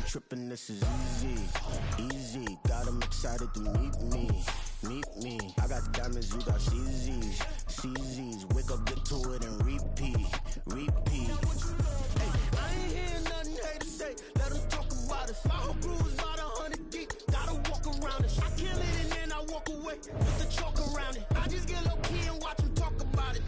ain't tripping, this is easy, easy. Got 'em excited to meet me. I got diamonds, you got CZs. Wake up, get to it, and repeat. Hey, I ain't hearing nothing haters say. Let them talk about us. My whole crew is about 100 deep. Gotta walk around it. I kill it and then I walk away with the chalk around it. I just get low key and watch them talk about it.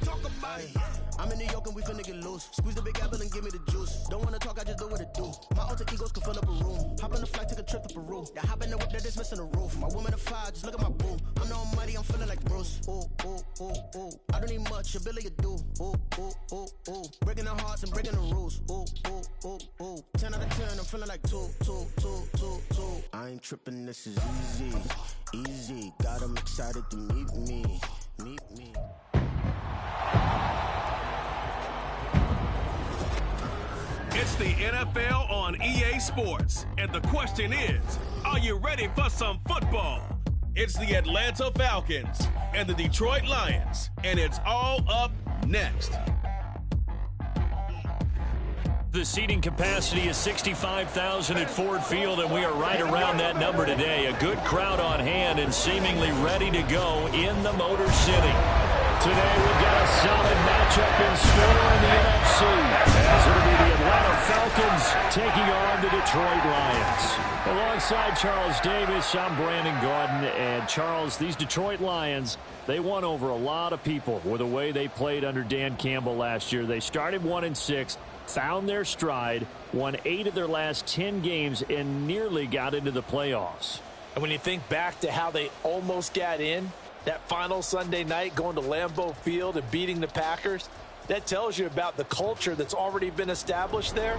I'm in New York and we finna get loose. Squeeze the big apple and give me the juice. Don't wanna talk, I just do what it do. My alter egos can fill up a room. Hop on the flight, take a trip to Peru. Yeah, hop in the whip, they're just missing the roof. My woman a fire, just look at my boo. I'm the almighty, I'm feeling like Bruce. Ooh. I don't need much, ability to do. Ooh. Breaking the hearts and breaking the rules. Ooh. 10 out of 10, I'm feeling like two. I ain't tripping, this is easy. Got 'em excited to meet me. It's the NFL on EA Sports, and the question is, are you ready for some football? It's the Atlanta Falcons and the Detroit Lions, and it's all up next. The seating capacity is 65,000 at Ford Field, and we are right around that number today. A good crowd on hand and seemingly ready to go in the Motor City. Today we've got a solid matchup in store in the NFC, as it'll be the Atlanta Falcons taking on the Detroit Lions. Alongside Charles Davis, I'm Brandon Gordon. And Charles, these Detroit Lions, they won over a lot of people with the way they played under Dan Campbell last year. They started 1-6, found their stride, won 8 of their last 10 games, and nearly got into the playoffs. And when you think back to how they almost got in, that final Sunday night going to Lambeau Field and beating the Packers, that tells you about the culture that's already been established there.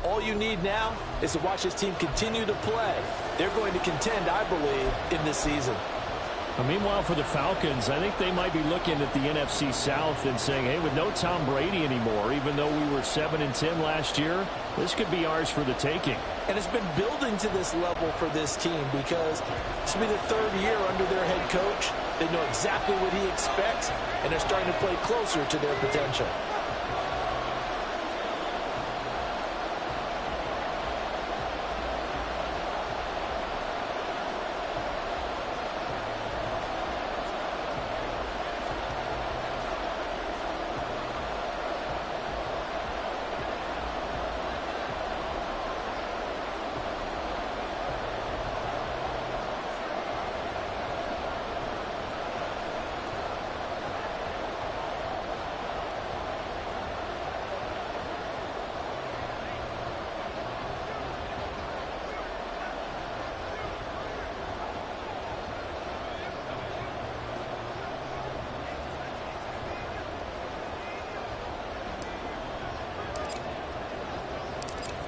All you need now is to watch this team continue to play. They're going to contend, I believe, in this season. Meanwhile, for the Falcons, I think they might be looking at the NFC South and saying, hey, with no Tom Brady anymore, even though we were 7-10 last year, this could be ours for the taking. And it's been building to this level for this team because this will be the 3rd year under their head coach. They know exactly what he expects, and they're starting to play closer to their potential.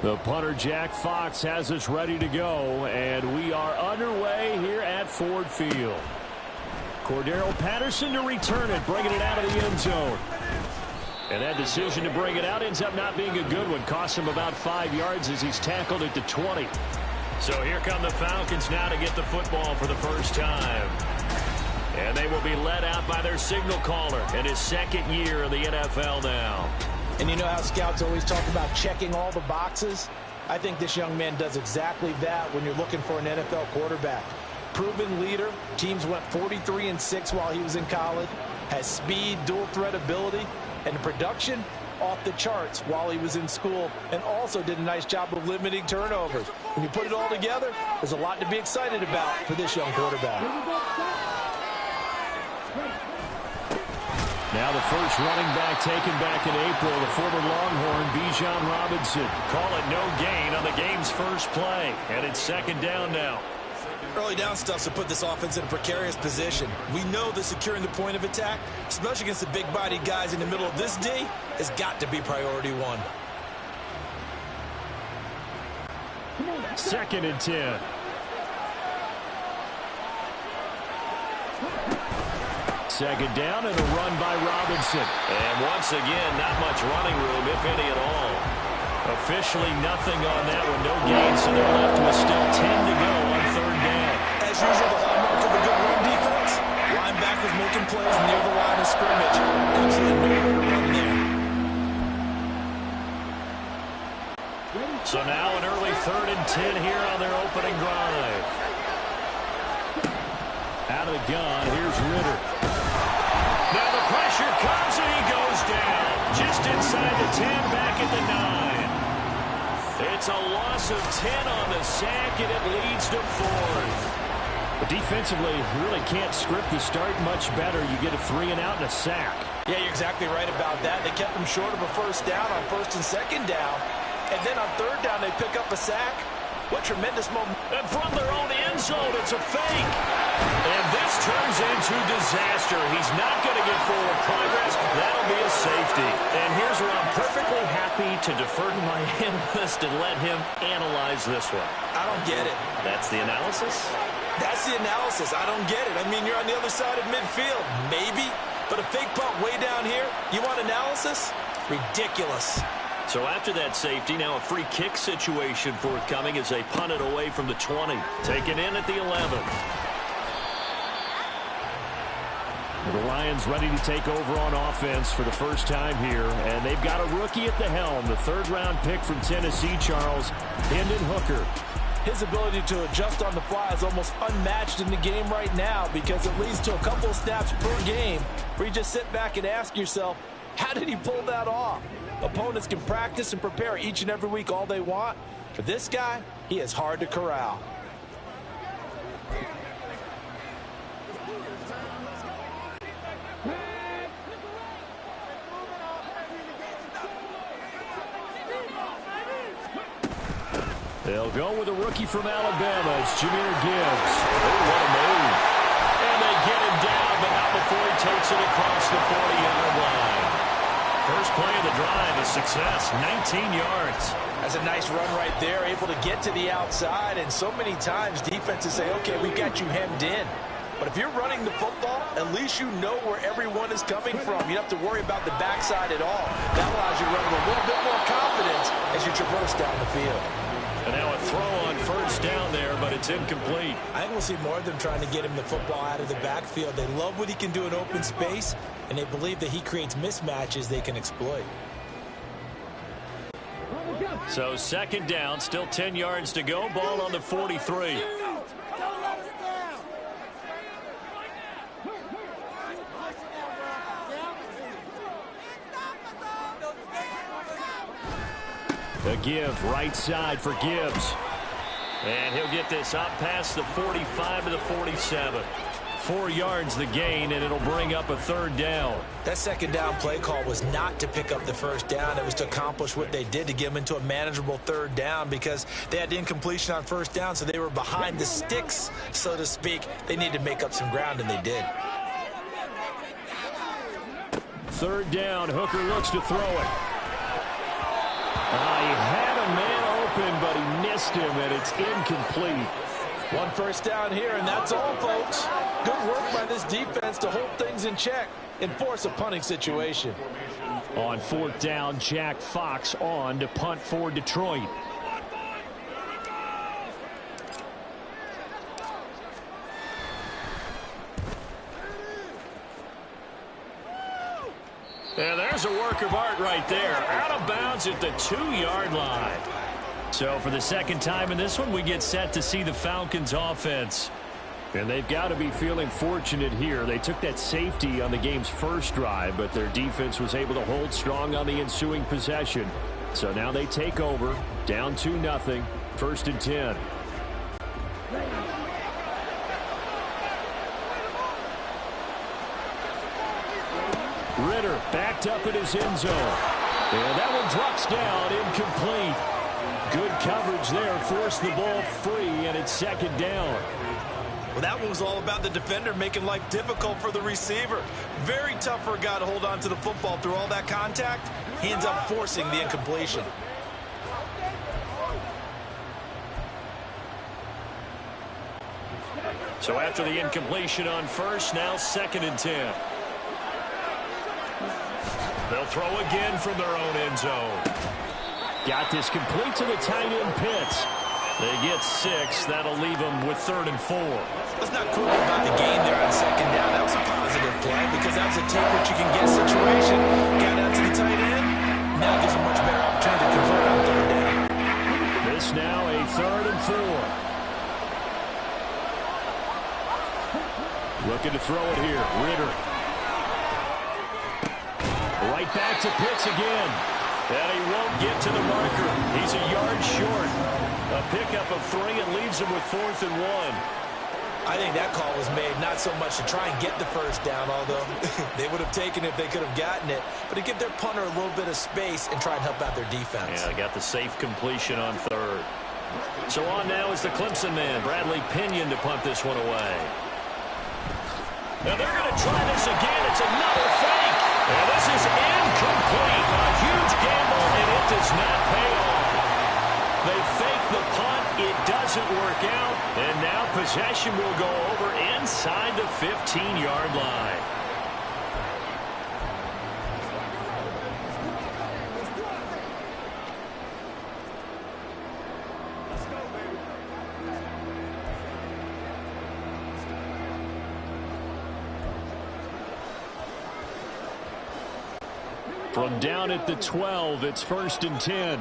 The punter, Jack Fox, has us ready to go, and we are underway here at Ford Field. Cordero Patterson to return it, bringing it out of the end zone. And that decision to bring it out ends up not being a good one. Cost him about 5 yards as he's tackled at the 20. So here come the Falcons now to get the football for the first time. And they will be led out by their signal caller in his 2nd year in the NFL now. And you know how scouts always talk about checking all the boxes? I think this young man does exactly that when you're looking for an NFL quarterback. Proven leader. Teams went 43-6 while he was in college. Has speed, dual threat ability, and production off the charts while he was in school, and also did a nice job of limiting turnovers. When you put it all together, there's a lot to be excited about for this young quarterback. Now the first running back taken back in April, the former Longhorn, Bijan Robinson. Call it no gain on the game's first play, and it's 2nd down now. Early down stuff to put this offense in a precarious position. We know that securing the point of attack, especially against the big-bodied guys in the middle of this D, has got to be priority 1. 2nd and 10. Second down and a run by Robinson. And once again, not much running room, if any at all. Officially nothing on that one. No gain, so they're left with still 10 to go on 3rd down. As usual, the hallmark of a good run defense, linebackers making plays near the line of scrimmage. Absolutely nowhere to run there. So now an early 3rd and 10 here on their opening drive. Out of the gun, here's Ritter. Now the pressure comes and he goes down. Just inside the 10, back at the 9. It's a loss of 10 on the sack, and it leads to 4th. But defensively, you really can't script the start much better. You get a 3 and out and a sack. Yeah, you're exactly right about that. They kept them short of a first down on 1st and 2nd down. And then on 3rd down, they pick up a sack. What tremendous moment. And from their own end zone, it's a fake. And this turns into disaster. He's not going to get forward progress. That'll be a safety. And here's where I'm perfectly happy to defer to my analyst and let him analyze this one. I don't get it. That's the analysis? That's the analysis. I don't get it. I mean, you're on the other side of midfield. Maybe. But a fake punt way down here, you want analysis? Ridiculous. So after that safety, now a free kick situation forthcoming as they punt it away from the 20. Taken in at the 11. The Lions ready to take over on offense for the first time here. And they've got a rookie at the helm. The 3rd-round pick from Tennessee, Charles, Hendon Hooker. His ability to adjust on the fly is almost unmatched in the game right now because it leads to a couple of snaps per game where you just sit back and ask yourself, how did he pull that off? Opponents can practice and prepare each and every week all they want. For this guy, he is hard to corral. They'll go with a rookie from Alabama. It's Jahmyr Gibbs. Oh, what a move. And they get him down, but not before he takes it across the 40-yard line. First play of the drive, a success, 19 yards. That's a nice run right there, able to get to the outside. And so many times defenses say, okay, we've got you hemmed in. But if you're running the football, at least you know where everyone is coming from. You don't have to worry about the backside at all. That allows you to run with a little bit more confidence as you traverse down the field. And now a throw on first down there, but it's incomplete. I think we'll see more of them trying to get him the football out of the backfield. They love what he can do in open space, and they believe that he creates mismatches they can exploit. So 2nd down, still 10 yards to go. Ball on the 43. A give, right side for Gibbs. And he'll get this up past the 45 to the 47. 4 yards the gain, and it'll bring up a 3rd down. That 2nd down play call was not to pick up the first down. It was to accomplish what they did, to get them into a manageable 3rd down, because they had the incompletion on first down, so they were behind the sticks, so to speak. They needed to make up some ground, and they did. 3rd down, Hooker looks to throw it. He had a man open, but he missed him, and it's incomplete. 1 first down here, and that's all, folks. Good work by this defense to hold things in check and force a punting situation. On 4th down, Jack Fox on to punt for Detroit. And there's a work of art right there. Out of bounds at the 2-yard line. So for the 2nd time in this one, we get set to see the Falcons offense. And they've got to be feeling fortunate here. They took that safety on the game's first drive, but their defense was able to hold strong on the ensuing possession. So now they take over, down 2-0, 1st and 10. Ritter backed up in his end zone. And that one drops down, incomplete. Good coverage there, forced the ball free, and it's 2nd down. Well, that one was all about the defender making life difficult for the receiver. Very tough for a guy to hold on to the football through all that contact. He ends up forcing the incompletion. So after the incompletion on first, now 2nd and 10. They'll throw again from their own end zone. Got this complete to the tight end Pitts. They get 6. That'll leave them with 3rd and 4. What's not cool about the gain there on 2nd down, that was a positive play because that was a take what you can get situation. Got out to the tight end. Now gives a much better opportunity to convert on 3rd down. looking to throw it here. Ritter. Right back to Pitts again. And he won't get to the marker. He's a yard short. A pickup of 3 and leaves him with 4th and 1. I think that call was made not so much to try and get the first down, although they would have taken it if they could have gotten it, but to give their punter a little bit of space and try and help out their defense. Yeah, got the safe completion on 3rd. So on now is the Clemson man, Bradley Pinion, to punt this one away. Now they're going to try this again. It's another fake. And this is incomplete. A huge gamble, and it does not pay off. They fake the punt. It doesn't work out. And now possession will go over inside the 15-yard line. From down at the 12, it's 1st and 10.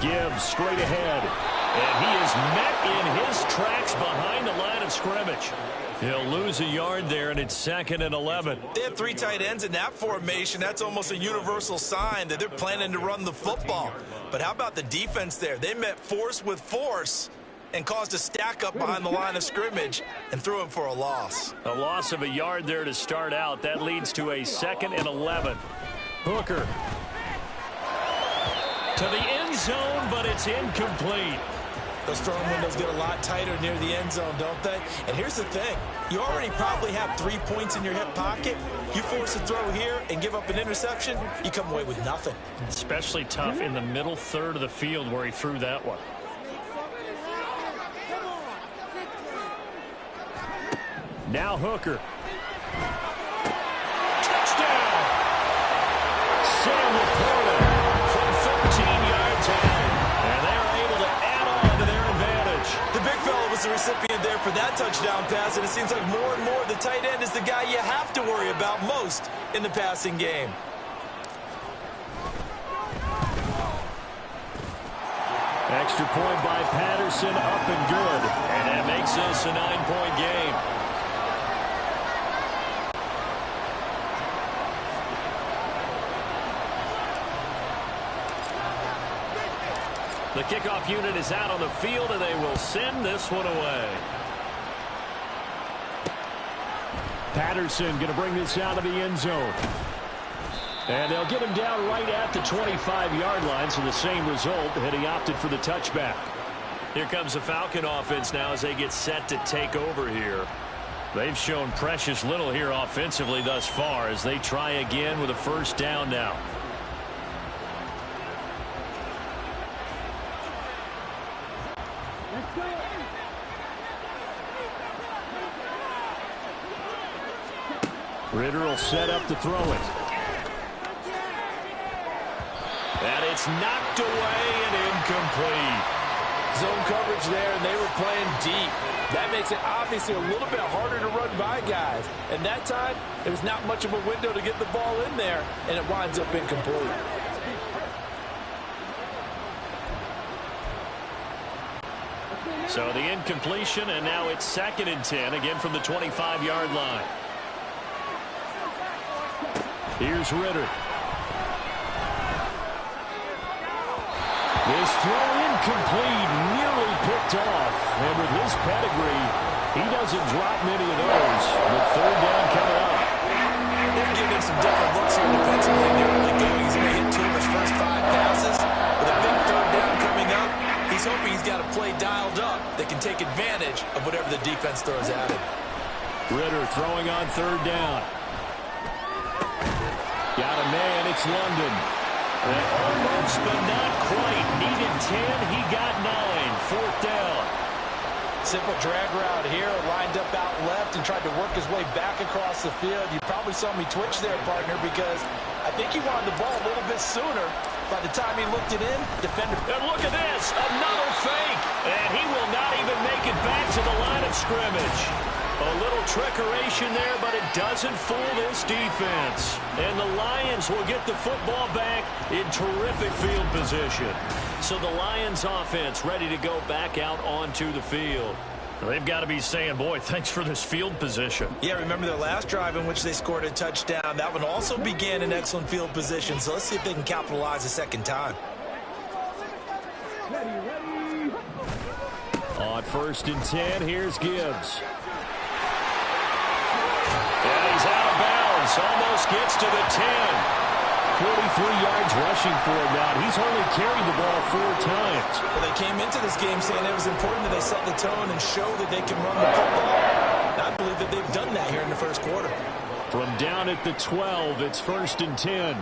Gibbs straight ahead. And he is met in his tracks behind the line of scrimmage. He'll lose a yard there, and it's 2nd and 11. They have 3 tight ends in that formation. That's almost a universal sign that they're planning to run the football. But how about the defense there? They met force with force and caused a stack up behind the line of scrimmage and threw him for a loss. A loss of a yard there to start out. That leads to a 2nd and 11. Hooker to the end zone, but it's incomplete. Those throwing windows get a lot tighter near the end zone, don't they? And here's the thing. You already probably have 3 points in your hip pocket. You force a throw here and give up an interception, you come away with nothing. Especially tough in the middle third of the field where he threw that one. Now Hooker. Touchdown! Sam Laporta from 13 yards out. And they're able to add on to their advantage. The big fella was the recipient there for that touchdown pass, and it seems like more and more the tight end is the guy you have to worry about most in the passing game. Extra point by Patterson, up and good. And that makes this a 9-point game. The kickoff unit is out on the field, and they will send this one away. Patterson going to bring this out of the end zone. And they'll get him down right at the 25-yard line, so the same result, had he opted for the touchback. Here comes the Falcon offense now as they get set to take over here. They've shown precious little here offensively thus far as they try again with a 1st down now. Ritter will set up to throw it. And it's knocked away and incomplete. Zone coverage there, and they were playing deep. That makes it obviously a little bit harder to run by guys. And that time, there was not much of a window to get the ball in there, and it winds up incomplete. So the incompletion, and now it's 2nd and 10, again from the 25-yard line. Here's Ritter. This throw incomplete, nearly picked off. And with his pedigree, he doesn't drop many of those. With 3rd down coming up. They're giving some different looks here defensively. They're really going. He's going to hit 2 of his first 5 passes. With a big 3rd down coming up, he's hoping he's got a play dialed up that can take advantage of whatever the defense throws at him. Ritter throwing on 3rd down. Got a man, it's London. And almost, but not quite. Needed 10, he got 9. 4th down. Simple drag route here, lined up out left and tried to work his way back across the field. You probably saw me twitch there, partner, because I think he wanted the ball a little bit sooner. By the time he looked it in, defender... And look at this, another fake. And he will not even make it back to the line of scrimmage. A little trickeration there, but it doesn't fool this defense. And the Lions will get the football back in terrific field position. So the Lions offense ready to go back out onto the field. They've got to be saying, boy, thanks for this field position. Yeah, remember their last drive in which they scored a touchdown. That one also began in excellent field position. So let's see if they can capitalize a second time. On 1st and 10, here's Gibbs. And he's out of bounds. Almost gets to the 10. 43 yards rushing for him now. He's only carried the ball 4 times. Well, they came into this game saying it was important that they set the tone and show that they can run the football. And I believe that they've done that here in the first quarter. From down at the 12, it's 1st and 10.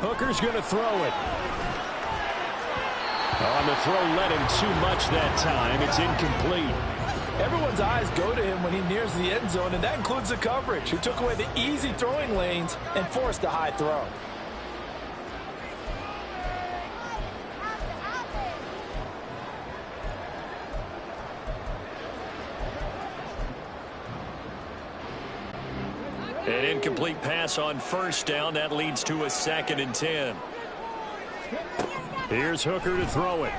Hooker's going to throw it. On the throw, led him too much that time. It's incomplete. Everyone's eyes go to him when he nears the end zone, and that includes the coverage, who took away the easy throwing lanes and forced a high throw. An incomplete pass on 1st down. That leads to a 2nd and 10. Here's Hooker to throw it.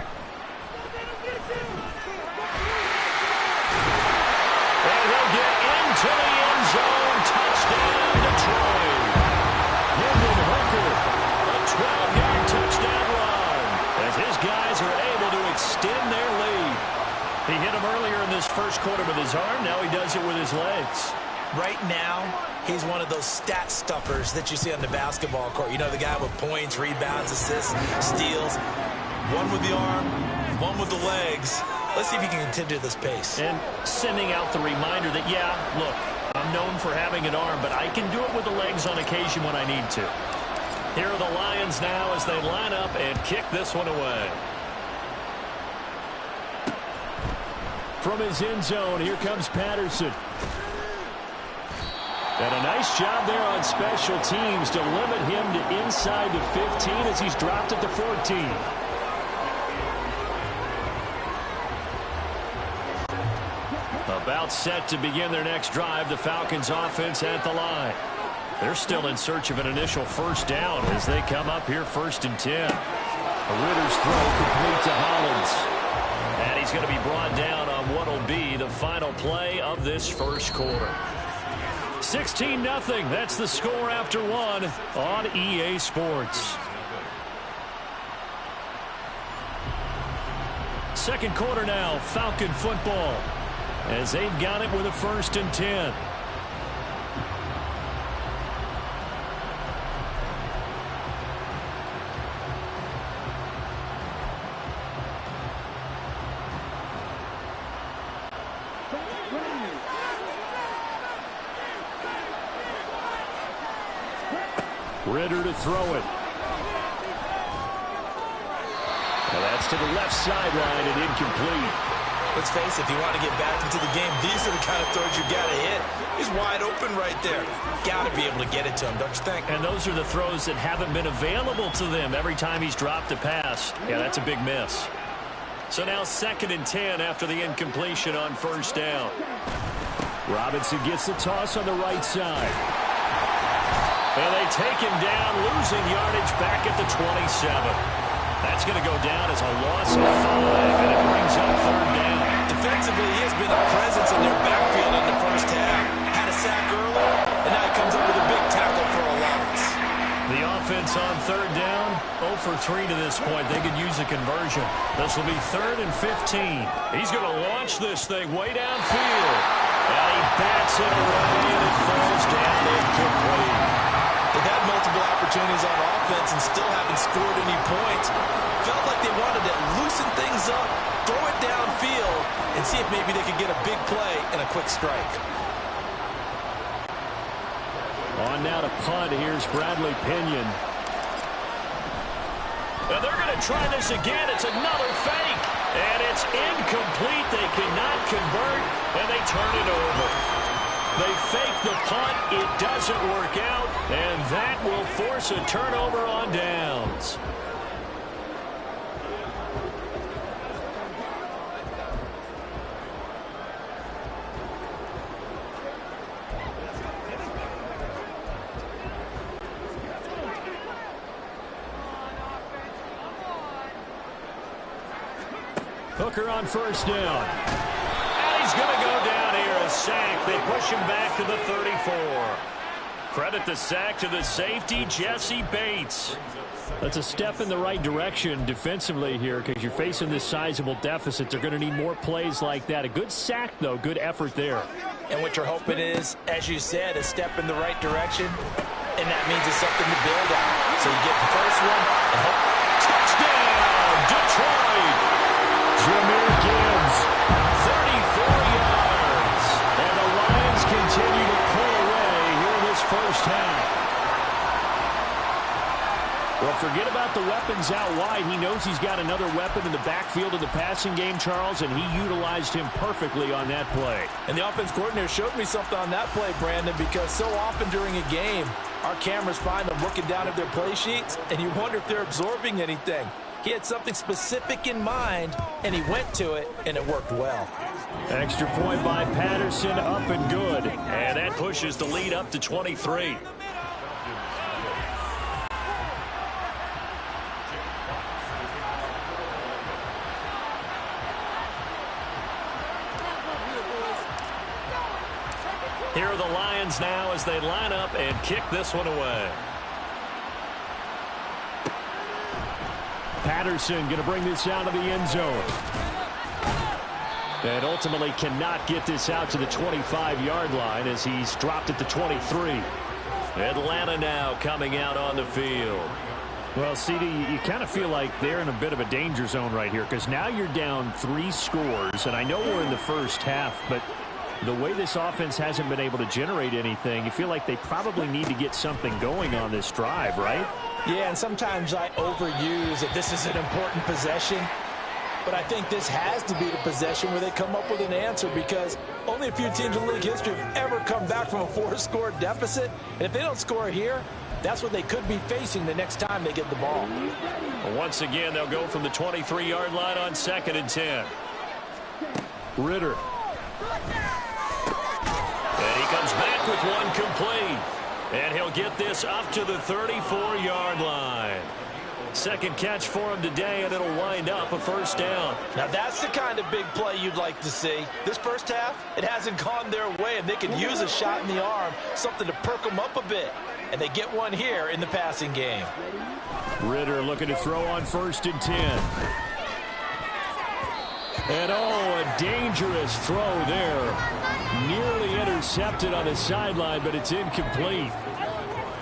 And he'll get into the end zone. Touchdown, Detroit. Hendon Hooker, a 12-yard touchdown run, as his guys are able to extend their lead. He hit him earlier in this first quarter with his arm. Now he does it with his legs. Right now, he's one of those stat stuffers that you see on the basketball court. You know, the guy with points, rebounds, assists, steals. One with the arm, one with the legs. Let's see if he can continue this pace. And sending out the reminder that, yeah, look, I'm known for having an arm, but I can do it with the legs on occasion when I need to. Here are the Lions now as they line up and kick this one away. From his end zone, here comes Patterson. And a nice job there on special teams to limit him to inside the 15 as he's dropped at the 14. About set to begin their next drive, the Falcons offense at the line. They're still in search of an initial 1st down as they come up here 1st and 10. Ritter's throw complete to Hollins. And he's going to be brought down on what will be the final play of this first quarter. 16-0. That's the score after 1 on EA Sports. Second quarter now, Falcon football, as they've got it with a 1st and 10. Ritter to throw it. Well, that's to the left sideline and incomplete. Let's face it, if you want to get back into the game, these are the kind of throws you got to hit. He's wide open right there. Got to be able to get it to him, don't you think? And those are the throws that haven't been available to them every time he's dropped a pass. Yeah, that's a big miss. So now 2nd and 10 after the incompletion on 1st down. Robinson gets the toss on the right side. And they take him down, losing yardage back at the 27. That's going to go down as a loss of 5, and it brings up 3rd down. Defensively, he has been a presence in their backfield in the first half. Had a sack earlier, and now he comes up with a big tackle for a loss. The offense on 3rd down, 0 for 3 to this point. They could use a conversion. This will be 3rd and 15. He's going to launch this thing way downfield. And he bats it away, and it falls down incomplete. They've had multiple opportunities on offense and still haven't scored any points. Felt like they wanted to loosen things up, throw it downfield, and see if maybe they could get a big play and a quick strike. On now to punt. Here's Bradley Pinion. And they're going to try this again. It's another fake. And it's incomplete. They cannot convert, and they turn it over. They fake the punt. It doesn't work out, and that will force a turnover on downs. Hooker on first down. And he's going to go down here, a sack. They push him back to the 34. Credit the sack to the safety, Jesse Bates. That's a step in the right direction defensively here because you're facing this sizable deficit. They're going to need more plays like that. A good sack, though. Good effort there. And what you're hoping is, as you said, a step in the right direction, and that means it's something to build on. So you get the first one and hope. Touchdown, Detroit! Jahmyr Gibbs, 34 yards. And the Lions continue to pull away here in this first half. Well, forget about the weapons out wide. He knows he's got another weapon in the backfield of the passing game, Charles, and he utilized him perfectly on that play. And the offense coordinator showed me something on that play, Brandon, because so often during a game, our cameras find them looking down at their play sheets, and you wonder if they're absorbing anything. He had something specific in mind, and he went to it, and it worked well. Extra point by Patterson, up and good. And that pushes the lead up to 23. Here are the Lions now as they line up and kick this one away. Patterson going to bring this out of the end zone. And ultimately cannot get this out to the 25-yard line as he's dropped at the 23. Atlanta now coming out on the field. Well, CD, you kind of feel like they're in a bit of a danger zone right here because now you're down 3 scores. And I know we're in the first half, but the way this offense hasn't been able to generate anything, you feel like they probably need to get something going on this drive, right? Yeah, and sometimes I overuse that this is an important possession. But I think this has to be the possession where they come up with an answer because only a few teams in league history have ever come back from a 4-score deficit. And if they don't score here, that's what they could be facing the next time they get the ball. Once again, they'll go from the 23-yard line on 2nd and 10. Ritter. And he comes back with one complete. And he'll get this up to the 34-yard line. Second catch for him today, and it'll wind up a first down. Now that's the kind of big play you'd like to see. This first half, it hasn't gone their way, and they could use a shot in the arm, something to perk them up a bit. And they get one here in the passing game. Ritter looking to throw on 1st and 10. And a dangerous throw there. Nearly intercepted on the sideline, but it's incomplete.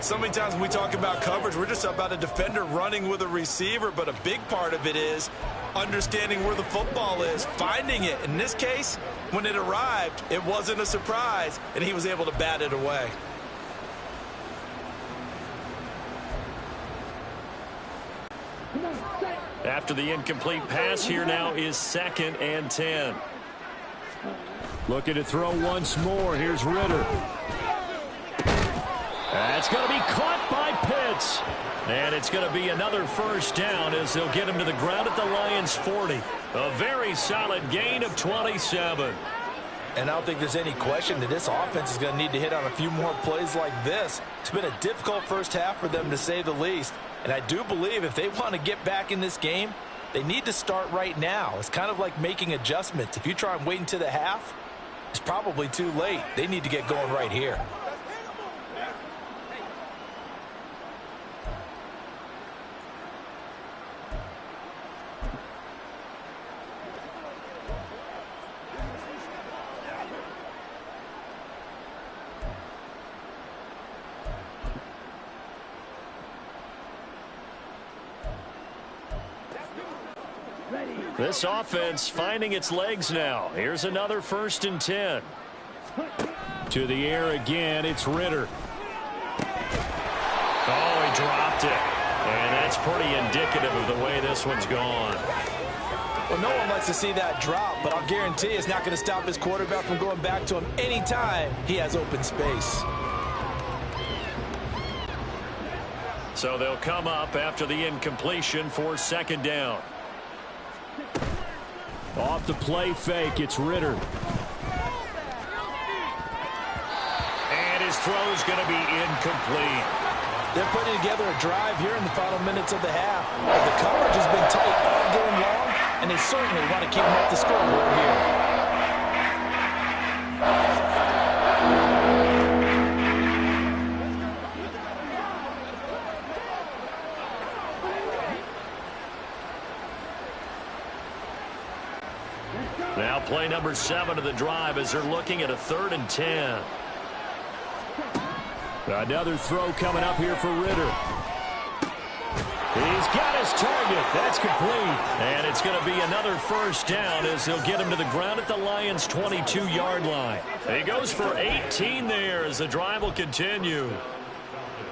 So many times when we talk about coverage, we're just about a defender running with a receiver, but a big part of it is understanding where the football is, finding it. In this case, when it arrived, it wasn't a surprise, and he was able to bat it away. After the incomplete pass, here now is 2nd and 10. Looking to throw once more. Here's Ritter. That's going to be caught by Pitts. And it's going to be another first down as they'll get him to the ground at the Lions' 40. A very solid gain of 27. And I don't think there's any question that this offense is going to need to hit on a few more plays like this. It's been a difficult first half for them, to say the least. And I do believe if they want to get back in this game, they need to start right now. It's kind of like making adjustments. If you try and wait until the half, it's probably too late. They need to get going right here. This offense finding its legs now. Here's another 1st and 10. To the air again, it's Ritter. Oh, he dropped it. And that's pretty indicative of the way this one's gone. Well, no one likes to see that drop, but I'll guarantee it's not going to stop his quarterback from going back to him anytime he has open space. So they'll come up after the incompletion for 2nd down. Off the play fake, it's Ritter. And his throw's going to be incomplete. They're putting together a drive here in the final minutes of the half. The coverage has been tight all game long. and they certainly want to keep them off the scoreboard here. Now play number 7 of the drive as they're looking at a 3rd and 10. Another throw coming up here for Ritter. He's got his target. That's complete. And it's going to be another first down as they'll get him to the ground at the Lions' 22-yard line. He goes for 18 there as the drive will continue.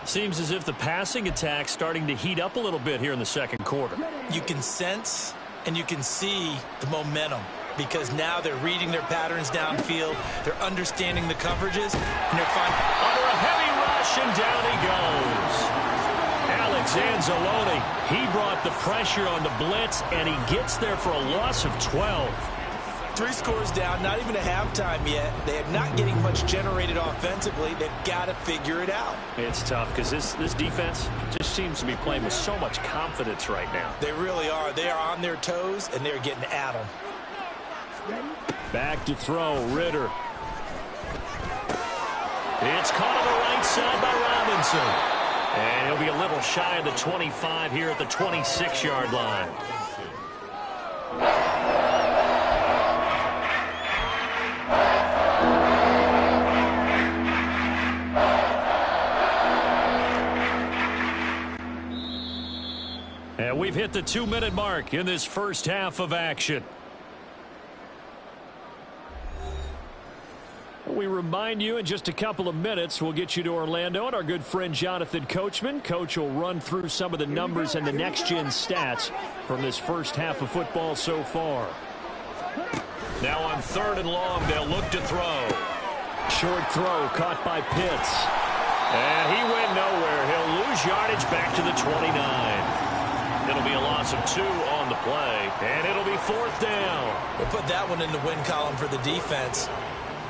Seems as if the passing attack's starting to heat up a little bit here in the second quarter. You can sense and you can see the momentum, because now they're reading their patterns downfield, they're understanding the coverages, and they're finding... Under a heavy rush, and down he goes. Alex Anzalone, he brought the pressure on the blitz, and he gets there for a loss of 12. 3 scores down, not even a halftime yet. They are not getting much generated offensively. They've got to figure it out. It's tough because this defense just seems to be playing with so much confidence right now. They really are. They are on their toes, and they're getting at them. Back to throw, Ritter. It's caught on the right side by Robinson. And he'll be a little shy of the 25 here at the 26-yard line. And we've hit the 2-minute mark in this first half of action. We remind you in just a couple of minutes we'll get you to Orlando and our good friend Jonathan Coachman. Coach will run through some of the numbers and the next-gen stats from this first half of football so far. Now on 3rd and long, they'll look to throw. Short throw caught by Pitts. And he went nowhere. He'll lose yardage back to the 29. It'll be a loss of 2 on the play, and it'll be 4th down. We'll put that one in the win column for the defense.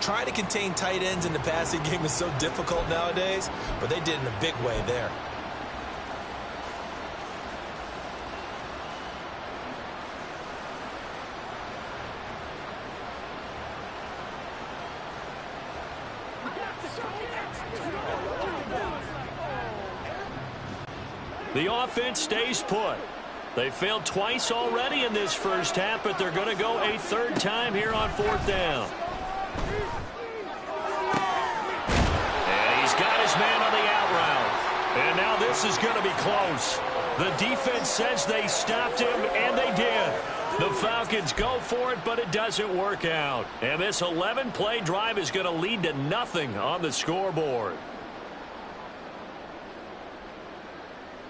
Trying to contain tight ends in the passing game is so difficult nowadays, but they did in a big way there. The offense stays put. They failed twice already in this first half, but they're going to go a 3rd time here on 4th down. And he's got his man on the out route. And now this is going to be close. The defense says they stopped him, and they did. The Falcons go for it, but it doesn't work out. And this 11-play drive is going to lead to nothing on the scoreboard.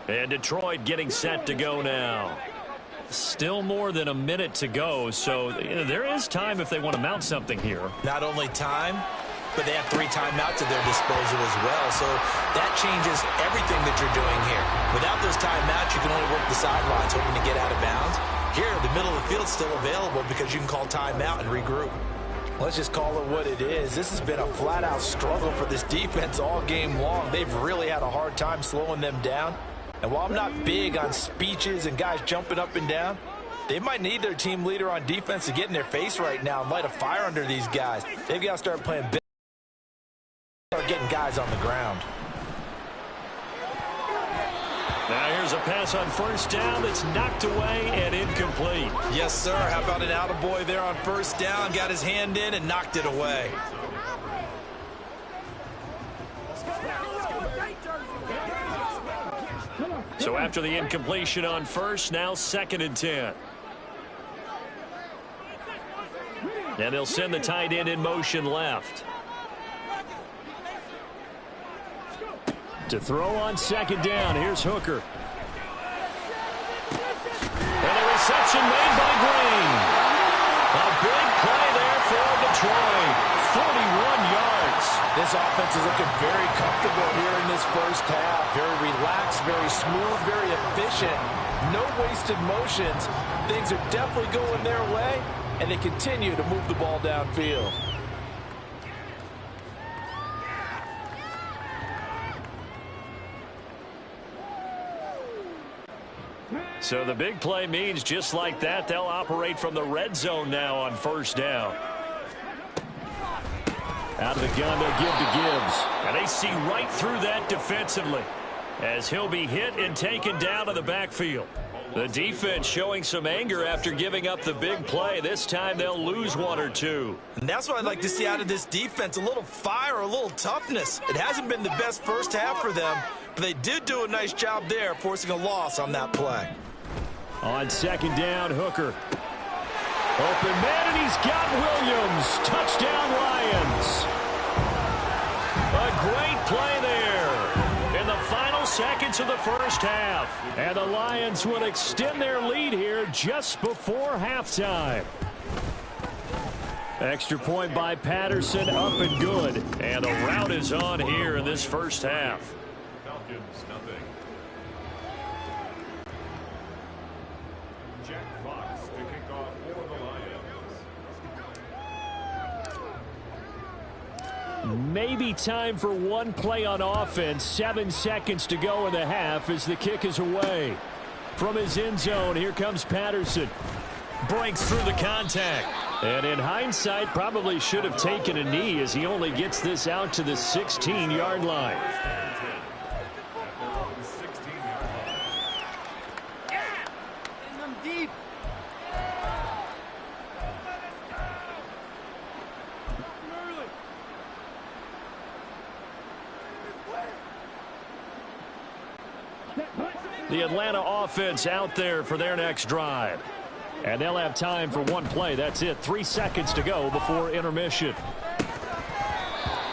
And Detroit getting set to go now. Still more than a minute to go, so there is time if they want to mount something here. Not only time, but they have 3 timeouts at their disposal as well, so that changes everything that you're doing here. Without those timeouts, you can only work the sidelines, hoping to get out of bounds. Here, the middle of the field is still available because you can call timeout and regroup. Let's just call it what it is. This has been a flat-out struggle for this defense all game long. They've really had a hard time slowing them down. And while I'm not big on speeches and guys jumping up and down, they might need their team leader on defense to get in their face right now and light a fire under these guys. They've got to start playing big, start getting guys on the ground. Now here's a pass on 1st down that's knocked away and incomplete. Yes, sir. How about an attaboy there on 1st down? Got his hand in and knocked it away. So after the incompletion on 1st, now 2nd and 10. And they'll send the tight end in motion left. To throw on 2nd down, here's Hooker. And a reception made by Green. A big play there for Detroit. 41 yards. This offense is looking very comfortable here in this first half. Very relaxed, very smooth, very efficient. No wasted motions. Things are definitely going their way, and they continue to move the ball downfield. So the big play means just like that, they'll operate from the red zone now on first down. Out of the gun, they'll give to Gibbs. And they see right through that defensively as he'll be hit and taken down to the backfield. The defense showing some anger after giving up the big play. This time they'll lose one or two. And that's what I'd like to see out of this defense, a little fire, a little toughness. It hasn't been the best first half for them, but they did do a nice job there, forcing a loss on that play. On second down, Hooker. Open man, and he's got Williams. Touchdown, Lions. A great play there in the final seconds of the first half. And the Lions will extend their lead here just before halftime. Extra point by Patterson, up and good. And the rout is on here in this first half. Falcons, nothing. Jack Fox to kick off for the Lions. Maybe time for one play on offense. 7 seconds to go in the half as the kick is away. From his end zone, here comes Patterson. Breaks through the contact. And in hindsight, probably should have taken a knee as he only gets this out to the 16-yard line. The Atlanta offense out there for their next drive. And they'll have time for one play. That's it. 3 seconds to go before intermission.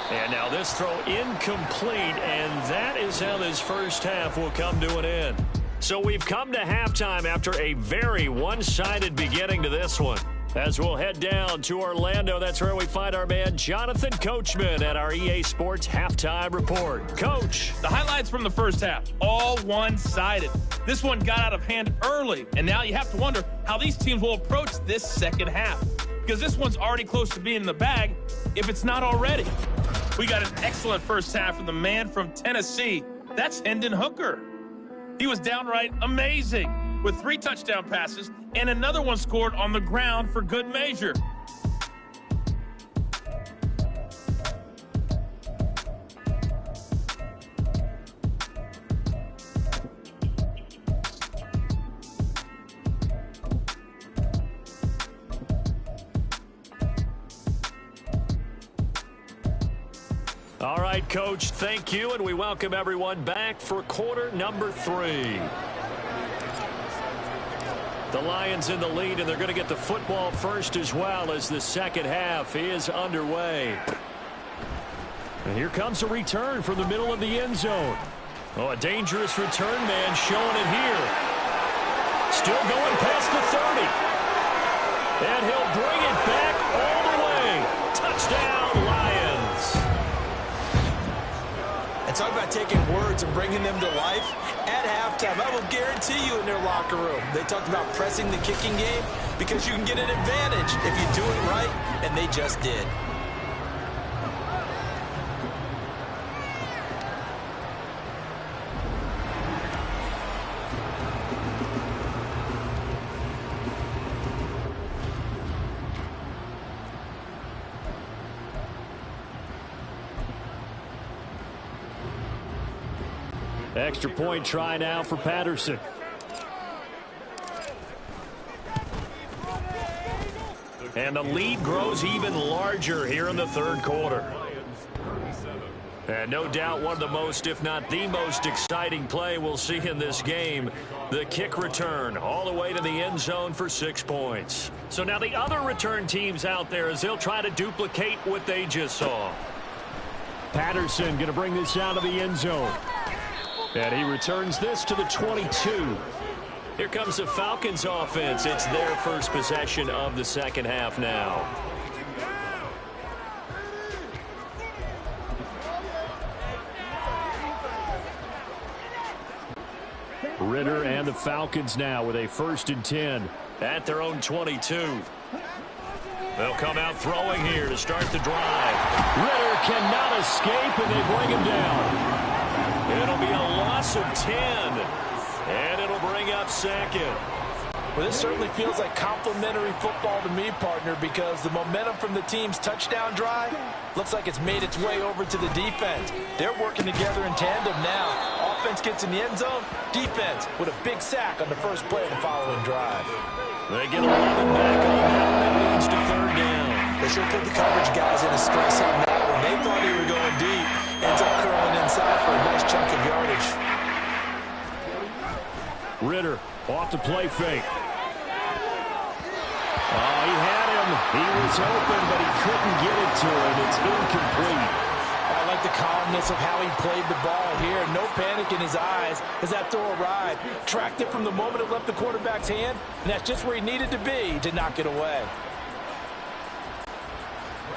And now this throw incomplete, and that is how this first half will come to an end. So we've come to halftime after a very one-sided beginning to this one. As we'll head down to Orlando, that's where we find our man Jonathan Coachman at our EA Sports Halftime Report. Coach. The highlights from the first half, all one-sided. This one got out of hand early, and now you have to wonder how these teams will approach this second half, because this one's already close to being in the bag, if it's not already. We got an excellent first half from the man from Tennessee. That's Hendon Hooker. He was downright amazing with 3 touchdown passes and another one scored on the ground for good measure. All right, Coach, thank you, and we welcome everyone back for quarter number 3. The Lions in the lead, and they're going to get the football first as well as the second half is underway. And here comes a return from the middle of the end zone. Oh, a dangerous return man showing it here. Still going past the 30. And he'll bring it back all the way. Touchdown, Lions. And talk about taking words and bringing them to life. At halftime, I will guarantee you in their locker room, they talked about pressing the kicking game because you can get an advantage if you do it right, and they just did. Extra point try now for Patterson. And the lead grows even larger here in the third quarter. And no doubt one of the most, if not the most exciting play we'll see in this game. The kick return all the way to the end zone for 6 points. So now the other return teams out there as they'll try to duplicate what they just saw. Patterson going to bring this out of the end zone. And he returns this to the 22. Here comes the Falcons offense. It's their first possession of the second half now. Ritter and the Falcons now with a 1st and 10 at their own 22. They'll come out throwing here to start the drive. Ritter cannot escape, and they bring him down. It'll be a loss of 10. And it'll bring up second. Well, this certainly feels like complimentary football to me, partner, because the momentum from the team's touchdown drive looks like it's made its way over to the defense. They're working together in tandem now. Offense gets in the end zone, defense with a big sack on the first play of the following drive. They get 11 back on that. It leads to third down. They should put the coverage guys in a stress on that one. They thought they were going deep. Ends up curling inside for a nice chunk of yardage. Ritter off the play fake. Oh, he had him. He was open, but he couldn't get it to him. It's incomplete. I like the calmness of how he played the ball here. No panic in his eyes as that throw arrived. Tracked it from the moment it left the quarterback's hand, and that's just where he needed to be to knock it away.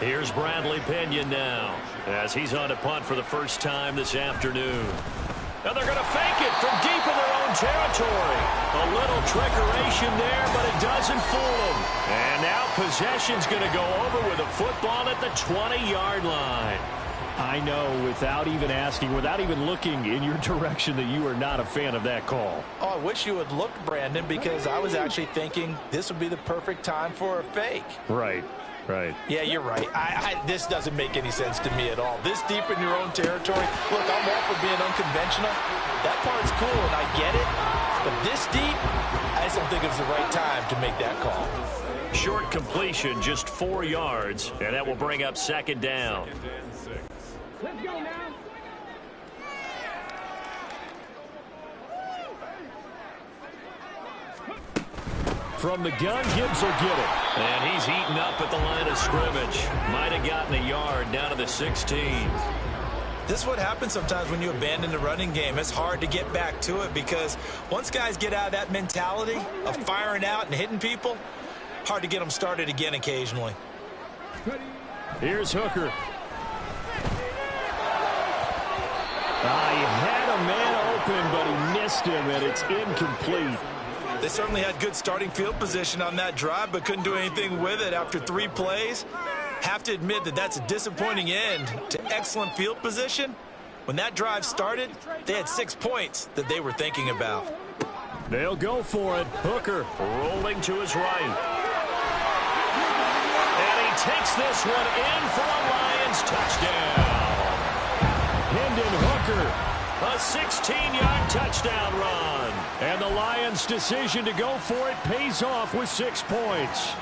Here's Bradley Pinion now as he's on a punt for the first time this afternoon. Now they're going to fake it from deep in their own territory. A little trickeration there, but it doesn't fool them. And now possession's going to go over with a football at the 20-yard line. I know, without even asking, without even looking in your direction, that you are not a fan of that call. Oh, I wish you had looked, Brandon, because I was actually thinking this would be the perfect time for a fake. Right. Right. Yeah, you're right. This doesn't make any sense to me at all. This deep in your own territory. Look, I'm all for being unconventional. That part's cool, and I get it. But this deep, I just don't think it's the right time to make that call. Short completion, just 4 yards, and that will bring up second down. Let's go now. From the gun, Gibbs will get it. And he's eaten up at the line of scrimmage. Might have gotten a yard down to the 16. This is what happens sometimes when you abandon the running game. It's hard to get back to it because once guys get out of that mentality of firing out and hitting people, hard to get them started again occasionally. Here's Hooker. He had a man open, but he missed him, and it's incomplete. They certainly had good starting field position on that drive, but couldn't do anything with it after 3 plays. Have to admit that that's a disappointing end to excellent field position. When that drive started, they had 6 points that they were thinking about. They'll go for it. Hooker rolling to his right. And he takes this one in for a Lions touchdown. Hendon Hooker. A 16-yard touchdown run. And the Lions' decision to go for it pays off with 6 points.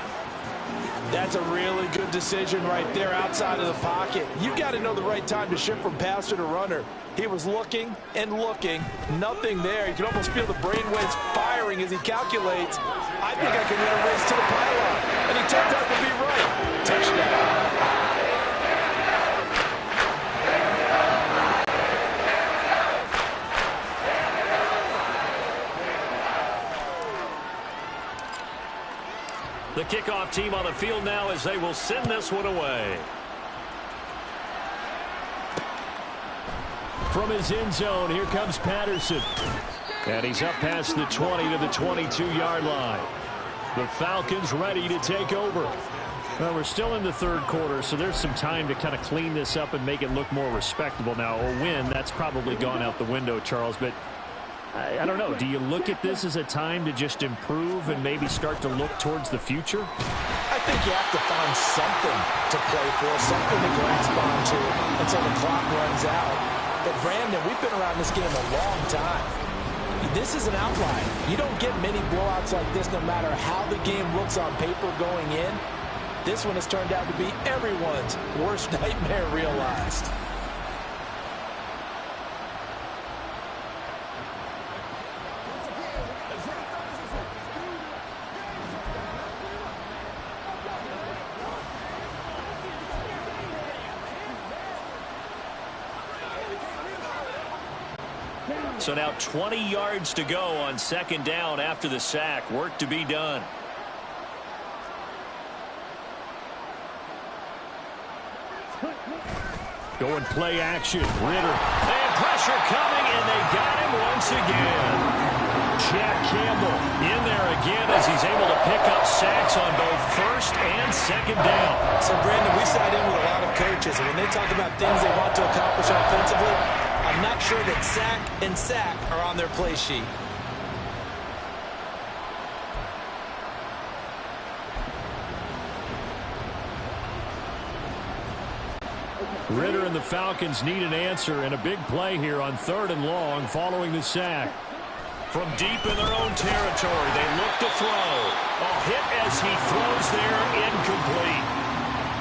That's a really good decision right there outside of the pocket. You got to know the right time to shift from passer to runner. He was looking and looking. Nothing there. You can almost feel the brainwaves firing as he calculates. I think I can win a race to the pylon. And he turns out to be right. Touchdown. The kickoff team on the field now as they will send this one away. From his end zone, here comes Patterson. And he's up past the 20 to the 22-yard line. The Falcons ready to take over. Well, we're still in the third quarter, so there's some time to kind of clean this up and make it look more respectable now. A win, that's probably gone out the window, Charles, but I don't know. Do you look at this as a time to just improve and maybe start to look towards the future? I think you have to find something to play for, something to grasp onto until the clock runs out. But, Brandon, we've been around this game a long time. This is an outlier. You don't get many blowouts like this no matter how the game looks on paper going in. This one has turned out to be everyone's worst nightmare realized. So now 20 yards to go on second down after the sack. Work to be done. Going play action. Ritter. And pressure coming, and they got him once again. Jack Campbell in there again as he's able to pick up sacks on both first and second down. So, Brandon, we sat in with a lot of coaches, and when they talk about things they want to accomplish offensively, I'm not sure that sack and sack are on their play sheet. Ritter and the Falcons need an answer, and a big play here on 3rd and long following the sack. From deep in their own territory, they look to throw. A hit as he throws there, incomplete.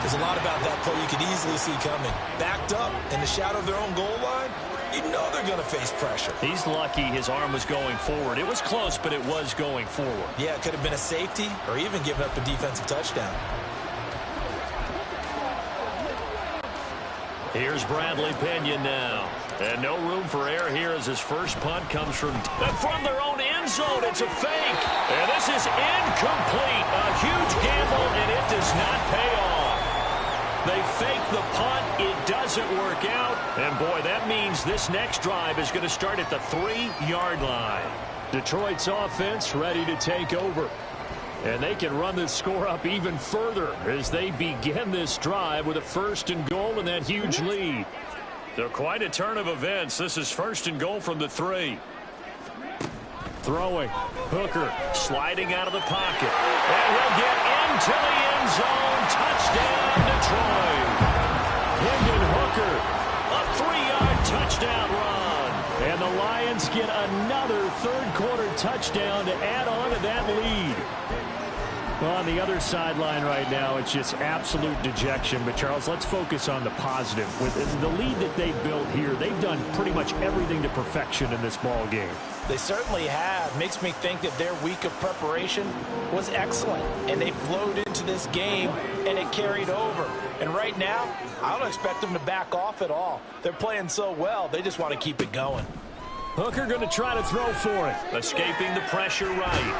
There's a lot about that play you could easily see coming. Backed up in the shadow of their own goal line, you know they're going to face pressure. He's lucky his arm was going forward. It was close, but it was going forward. Yeah, it could have been a safety or even given up a defensive touchdown. Here's Bradley Pinion now. And no room for error here as his first punt comes from their own end zone. It's a fake. And this is incomplete. A huge gamble, and it does not pay off. They fake the punt. It doesn't work out. And, boy, that means this next drive is going to start at the 3-yard line. Detroit's offense ready to take over. And they can run this score up even further as they begin this drive with a 1st and goal and that huge lead. So quite a turn of events. This is 1st and goal from the 3. Throwing. Hooker sliding out of the pocket. And he'll get into the end zone. Touchdown, Detroit. Hendon Hooker, a 3-yard touchdown run. And the Lions get another 3rd-quarter touchdown to add on to that lead. Well, on the other sideline right now, it's just absolute dejection. But, Charles, let's focus on the positive. With the lead that they built here, they've done pretty much everything to perfection in this ball game. They certainly have. Makes me think that their week of preparation was excellent. And they flowed into this game, and it carried over. And right now, I don't expect them to back off at all. They're playing so well, they just want to keep it going. Hooker going to try to throw for it. Escaping the pressure right.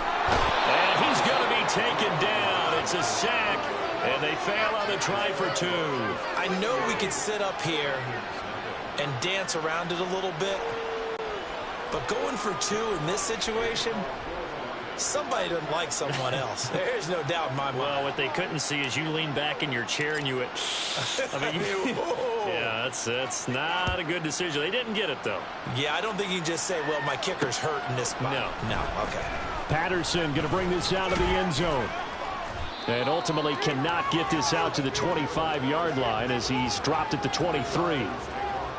And he's going to be taken down. It's a sack. And they fail on the try for 2. I know we could sit up here and dance around it a little bit. But going for 2 in this situation, somebody doesn't like someone else. There's no doubt in my mind. Well, what they couldn't see is you lean back in your chair and you went, I mean, yeah, that's not a good decision. They didn't get it, though. Yeah, I don't think you can just say, well, my kicker's hurt in this spot. No, okay. Patterson going to bring this out of the end zone. And ultimately cannot get this out to the 25-yard line as he's dropped at the 23.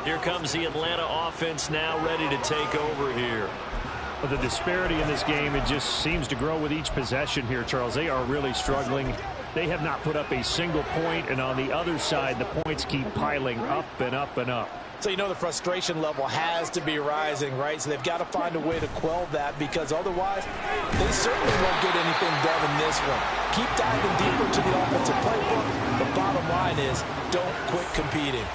Here comes the Atlanta offense now ready to take over here. The disparity in this game, it just seems to grow with each possession here, Charles. They are really struggling. They have not put up a single point, and on the other side, the points keep piling up and up and up. So you know the frustration level has to be rising, right? So they've got to find a way to quell that, because otherwise they certainly won't get anything done in this one. Keep diving deeper to the offensive playbook. The bottom line is don't quit competing.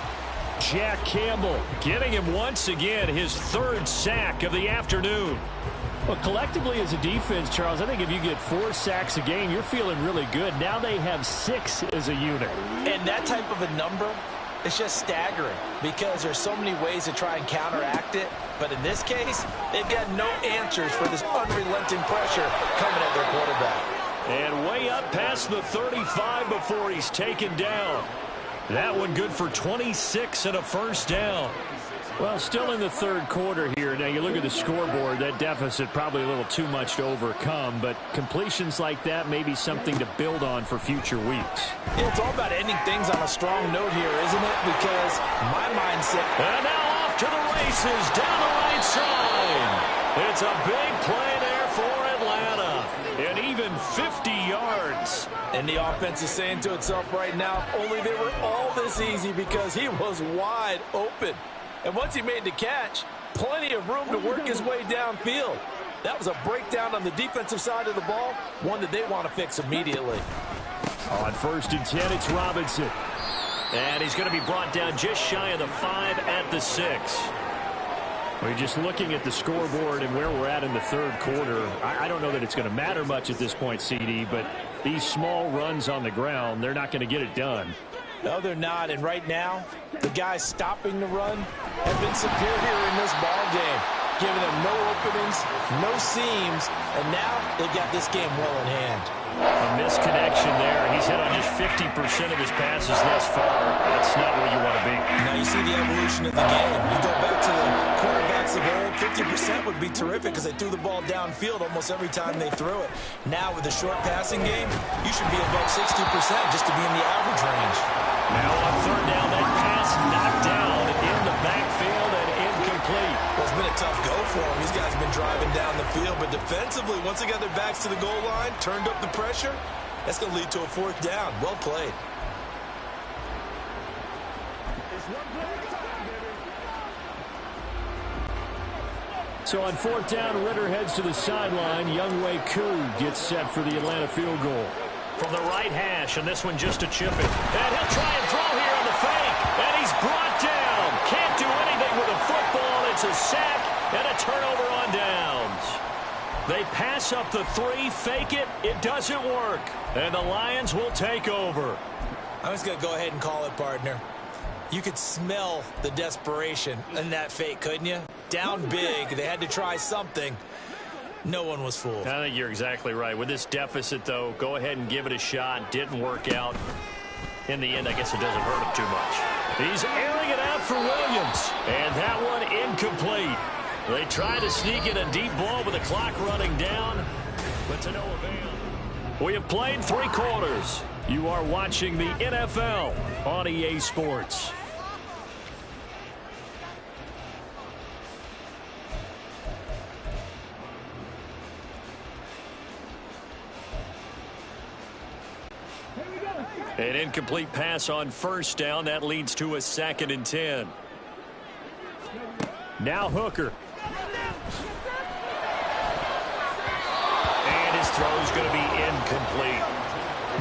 Jack Campbell getting him once again, his 3rd sack of the afternoon. Well, collectively as a defense, Charles, I think if you get 4 sacks a game, you're feeling really good. Now they have 6 as a unit. And that type of a number, it's just staggering because there's so many ways to try and counteract it. But in this case, they've got no answers for this unrelenting pressure coming at their quarterback. And way up past the 35 before he's taken down. That one good for 26 and a 1st down. Well, still in the 3rd quarter here. Now, you look at the scoreboard, that deficit probably a little too much to overcome, but completions like that may be something to build on for future weeks. Yeah, it's all about ending things on a strong note here, isn't it? Because my mindset... And now off to the races down the right side. It's a big play there for Atlanta. And even 50 yards. And the offense is saying to itself right now, only they were all this easy because he was wide open. And once he made the catch, plenty of room to work his way downfield. That was a breakdown on the defensive side of the ball, one that they want to fix immediately. On 1st and 10, it's Robinson. And he's going to be brought down just shy of the 5 at the 6. We're just looking at the scoreboard and where we're at in the 3rd quarter. I don't know that it's going to matter much at this point, CD, but these small runs on the ground, they're not going to get it done. No, they're not. And right now, the guys stopping the run have been superior in this ball game, giving them no openings, no seams, and now they've got this game well in hand. A misconnection there. He's hit on just 50% of his passes thus far. That's not where you want to be. Now you see the evolution of the game. You go back to the quarterbacks of old, 50% would be terrific because they threw the ball downfield almost every time they threw it. Now with the short passing game, you should be above 60% just to be in the average range. Now on third down, that pass knocked down in the backfield and incomplete. Well, it's been a tough go for him. These guys have been driving down the field, but defensively, once they got their backs to the goal line, turned up the pressure, that's going to lead to a fourth down. Well played. So on fourth down, Ritter heads to the sideline. Younghoe Koo gets set for the Atlanta field goal. From the right hash, and this one just to chip it. And he'll try and throw here on the fake. And he's brought down. Can't do anything with a football. It's a sack and a turnover on downs. They pass up the 3, fake it. It doesn't work. And the Lions will take over. I'm just going to go ahead and call it, partner. You could smell the desperation in that fake, couldn't you? Down big. They had to try something. No one was fooled. I think you're exactly right. With this deficit, though, go ahead and give it a shot. Didn't work out. In the end, I guess it doesn't hurt him too much. He's airing it out for Williams. And that one incomplete. They try to sneak in a deep ball with the clock running down, but to no avail. We have played 3 quarters. You are watching the NFL on EA Sports. An incomplete pass on first down. That leads to a 2nd and 10. Now Hooker. And his throw is going to be incomplete.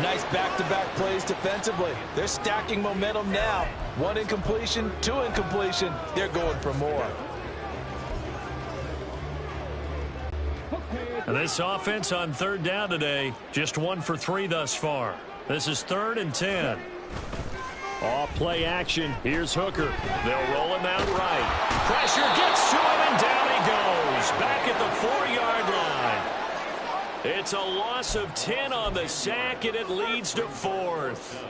Nice back-to-back plays defensively. They're stacking momentum now. 1 incompletion, 2 incompletion. They're going for more. And this offense on third down today, just 1 for 3 thus far. This is 3rd and 10. Off play action. Here's Hooker. They'll roll him out right. Pressure gets to him, and down he goes. Back at the 4-yard line. It's a loss of 10 on the sack, and it leads to 4th.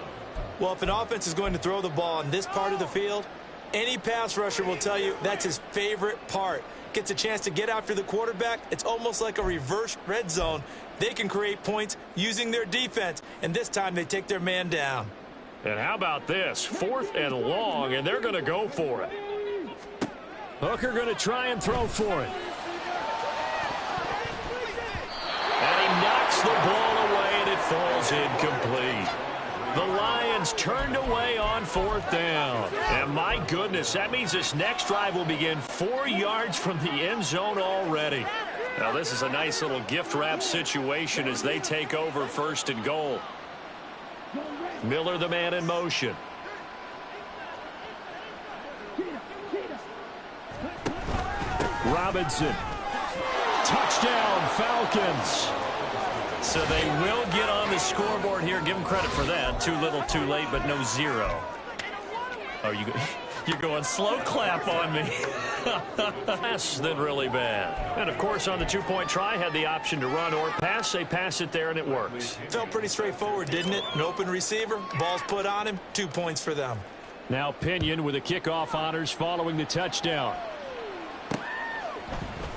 Well, if an offense is going to throw the ball on this part of the field, any pass rusher will tell you that's his favorite part. Gets a chance to get after the quarterback. It's almost like a reverse red zone. They can create points using their defense, and this time they take their man down. And how about this? 4th and long, and they're going to go for it. Hooker going to try and throw for it. And he knocks the ball away, and it falls incomplete. The Lions turned away on 4th down. And my goodness, that means this next drive will begin 4 yards from the end zone already. Now this is a nice little gift wrap situation as they take over 1st and goal. Miller, the man in motion. Robinson. Touchdown, Falcons. So they will get on the scoreboard here. Give them credit for that. Too little, too late, but no 0. Oh, you're going slow clap on me. Less than really bad. And, of course, on the 2-point try, had the option to run or pass. They pass it there, and it works. Felt pretty straightforward, didn't it? An open receiver, ball's put on him, 2 points for them. Now Pinion with the kickoff honors following the touchdown.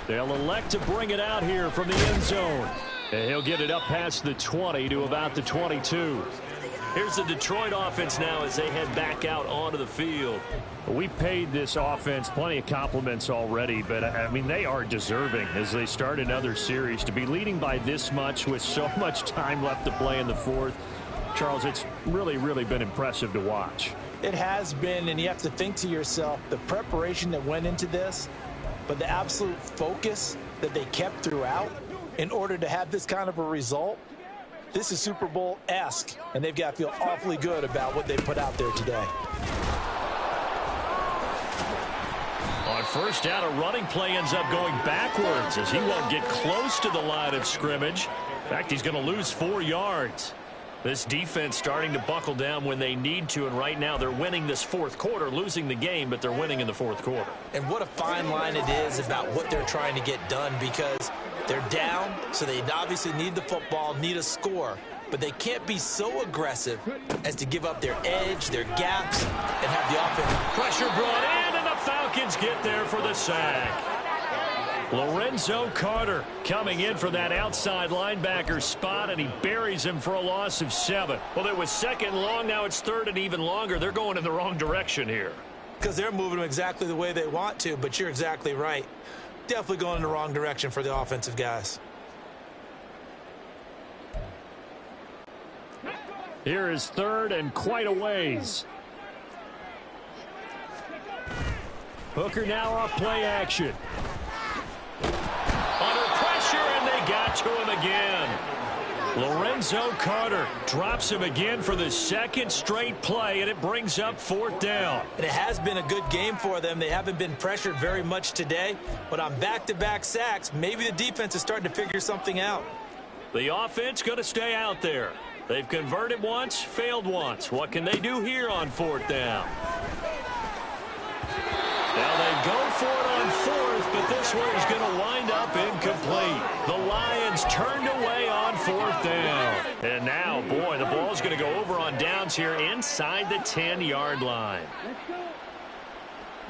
They'll elect to bring it out here from the end zone. And he'll get it up past the 20 to about the 22. Here's the Detroit offense now as they head back out onto the field. We paid this offense plenty of compliments already, but, I mean, they are deserving as they start another series. To be leading by this much with so much time left to play in the 4th, Charles, it's really, really been impressive to watch. It has been, and you have to think to yourself, the preparation that went into this, but the absolute focus that they kept throughout in order to have this kind of a result. This is Super Bowl-esque, and they've got to feel awfully good about what they put out there today. On first down, a running play ends up going backwards as he won't get close to the line of scrimmage. In fact, he's going to lose 4 yards. This defense starting to buckle down when they need to, and right now they're winning this 4th quarter, losing the game, but they're winning in the 4th quarter. And what a fine line it is about what they're trying to get done, because they're down, so they obviously need the football, need a score, but they can't be so aggressive as to give up their edge, their gaps, and have the offense. Pressure brought in, and the Falcons get there for the sack. Lorenzo Carter coming in for that outside linebacker spot, and he buries him for a loss of 7. Well, it was second long. Now it's third and even longer. They're going in the wrong direction here. Because they're moving them exactly the way they want to, but you're exactly right. Definitely going in the wrong direction for the offensive guys. Here is third and quite a ways. Hooker now off play action. Under pressure, and they got to him again. Lorenzo Carter drops him again for the second straight play, and it brings up fourth down. And it has been a good game for them. They haven't been pressured very much today, but on back-to-back sacks, maybe the defense is starting to figure something out. The offense going to stay out there. They've converted once, failed once. What can they do here on fourth down? Now they go for it on fourth, but this one is going to wind up incomplete. The Lions turned away on fourth down. And now, boy, the ball's going to go over on downs here inside the 10-yard line. Let's go.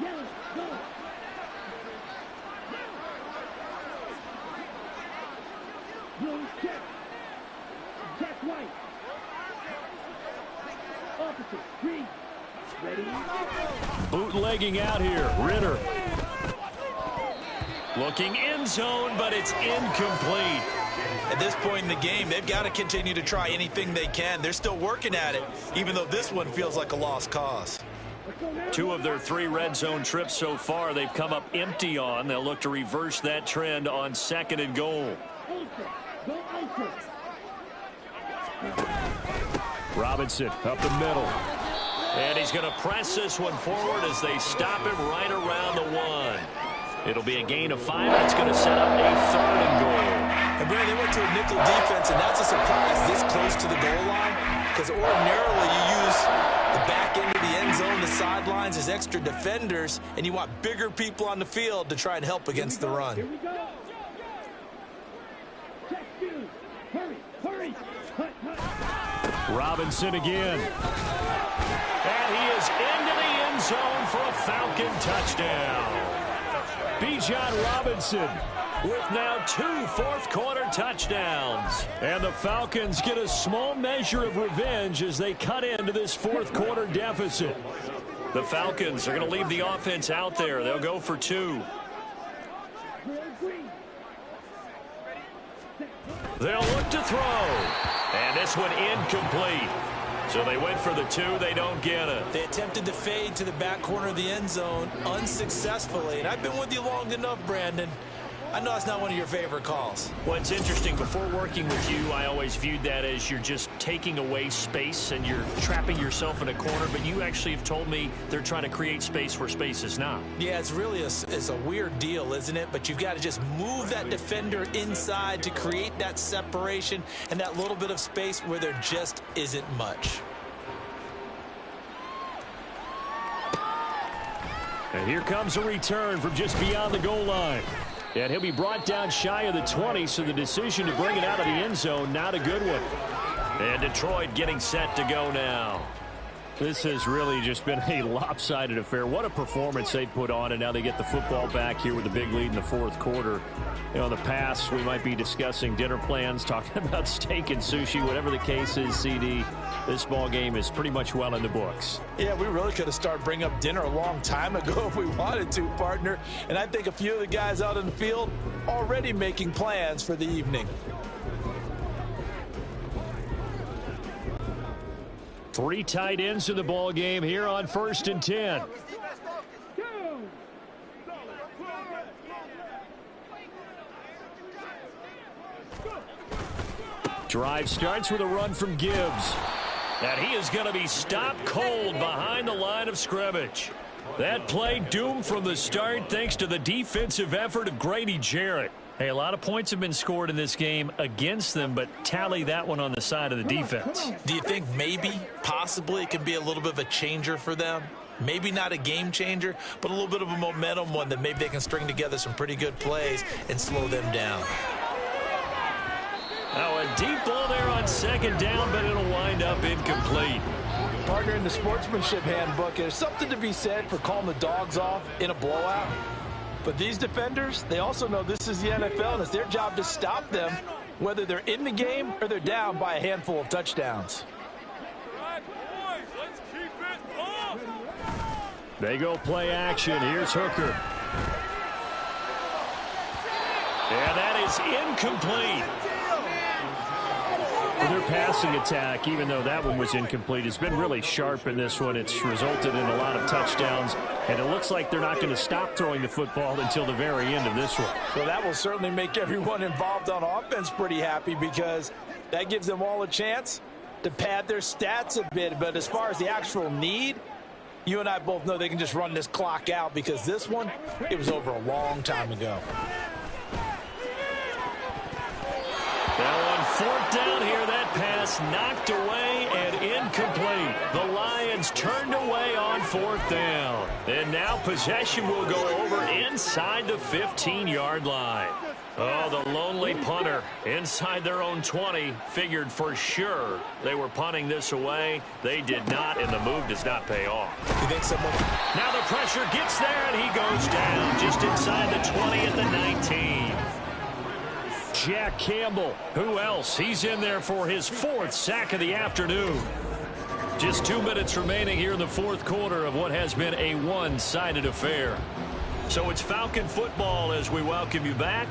Yellow, go. Blue, check. Check white. Opposite, green. Ready? Bootlegging out here, Ritter. Looking end zone, but it's incomplete. At this point in the game, they've got to continue to try anything they can. They're still working at it, even though this one feels like a lost cause. 2 of their 3 red zone trips so far, they've come up empty on. They'll look to reverse that trend on second and goal. Robinson up the middle. And he's going to press this one forward as they stop him right around the 1. It'll be a gain of 5. That's going to set up a third and goal. And Brandon, they went to a nickel defense, and that's a surprise this close to the goal line, because ordinarily you use the back end of the end zone, the sidelines as extra defenders, and you want bigger people on the field to try and help against the run. Here we go. Check 2. Hurry, hurry. Hut, hut. Robinson again. And he is into the end zone for a Falcon touchdown. Bijan Robinson with now 2 fourth-quarter touchdowns. And the Falcons get a small measure of revenge as they cut into this fourth-quarter deficit. The Falcons are going to leave the offense out there. They'll go for 2. They'll look to throw. And this one incomplete. So they went for the 2. They don't get it. They attempted to fade to the back corner of the end zone unsuccessfully. And I've been with you long enough, Brandon. I know it's not one of your favorite calls. Well, it's interesting. Before working with you, I always viewed that as you're just taking away space and you're trapping yourself in a corner. But you actually have told me they're trying to create space where space is not. Yeah, it's really it's a weird deal, isn't it? But you've got to just move that defender inside to create that separation and that little bit of space where there just isn't much. And here comes a return from just beyond the goal line. And he'll be brought down shy of the 20, so the decision to bring it out of the end zone, not a good one. And Detroit getting set to go now. This has really just been a lopsided affair. What a performance they put on, and now they get the football back here with a big lead in the fourth quarter. You know, in the past, we might be discussing dinner plans, talking about steak and sushi, whatever the case is, CD. This ball game is pretty much well in the books. Yeah, we really could have started bringing up dinner a long time ago if we wanted to, partner. And I think a few of the guys out in the field already making plans for the evening. 3 tight ends to the ball game here on 1st and 10. Drive starts with a run from Gibbs. And he is going to be stopped cold behind the line of scrimmage. That play doomed from the start thanks to the defensive effort of Grady Jarrett. Hey, a lot of points have been scored in this game against them, but tally that one on the side of the defense. Do you think maybe, possibly, it can be a little bit of a changer for them? Maybe not a game changer, but a little bit of a momentum one that maybe they can string together some pretty good plays and slow them down. Now a deep ball there on 2nd down, but it'll wind up incomplete. Partner, in the sportsmanship handbook, there's something to be said for calling the dogs off in a blowout. But these defenders, they also know this is the NFL, and it's their job to stop them, whether they're in the game or they're down by a handful of touchdowns. They go play action. Here's Hooker. And that is incomplete. Their passing attack, even though that one was incomplete, has been really sharp in this one. It's resulted in a lot of touchdowns, and it looks like they're not going to stop throwing the football until the very end of this one. Well, that will certainly make everyone involved on offense pretty happy, because that gives them all a chance to pad their stats a bit. But as far as the actual need, you and I both know they can just run this clock out, because this one, it was over a long time ago. Now on fourth down here, that pass knocked away and incomplete. The Lions turned away on fourth down. And now possession will go over inside the 15-yard line. Oh, the lonely punter inside their own 20 figured for sure they were punting this away. They did not, and the move does not pay off. You think someone... Now the pressure gets there, and he goes down just inside the 20 at the 19. Jack Campbell, who else? He's in there for his fourth sack of the afternoon. Just 2 minutes remaining here in the fourth quarter of what has been a one-sided affair. So it's Falcon football as we welcome you back.